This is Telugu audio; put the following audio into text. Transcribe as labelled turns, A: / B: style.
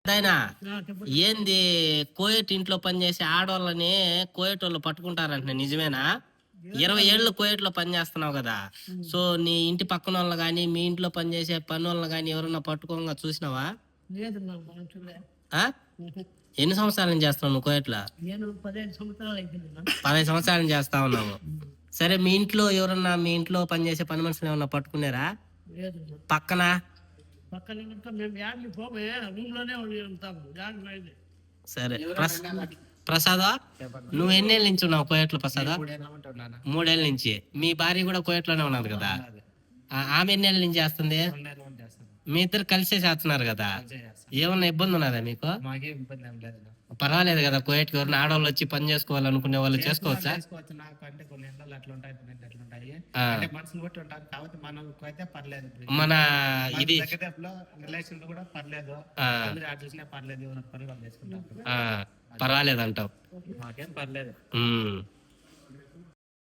A: అదైనా ఏంది కోయట్ ఇంట్లో పనిచేసే ఆడవాళ్ళని కోయట్ వాళ్ళు పట్టుకుంటారంట, నిజమేనా? 20 ఏళ్ళు కోయట్ లో పని చేస్తున్నావు కదా, సో నీ ఇంటి పక్కన వాళ్ళు గాని మీ ఇంట్లో పనిచేసే పని వాళ్ళని గాని ఎవరన్నా పట్టుకోగా చూసినావా? ఆ? ఎన్ని సంవత్సరాల నుంచి చేస్తున్నావు నువ్వు కోయట్ లో? 15 సంవత్సరాల నుంచి చేస్తా ఉన్నావు. సరే, మీ ఇంట్లో ఎవరన్నా మీ ఇంట్లో పనిచేసే పని మనుషులు ఏమన్నా పట్టుకున్నారా? పక్కన సరే. ప్రసాద్, నువ్వు ఎన్నేళ్ళ నుంచి ఉన్నావు కోయట్లో? ప్రసాద్, 3 ఏళ్ళ నుంచి. మీ భార్య కూడా కోయట్లోనే ఉన్నది కదా, ఆమె ఎన్నేళ్ళ నుంచి చేస్తుంది? మీ ఇద్దరు కలిసే చేస్తున్నారు కదా, ఏమన్నా ఇబ్బంది ఉన్నదా మీకు? పర్వాలేదు కదా, కోయట్కి ఎవరిని ఆడవాళ్ళు వచ్చి పని చేసుకోవాలనుకునే వాళ్ళు చేసుకోవచ్చా? మన ఇది పర్వాలేదు అంటావు.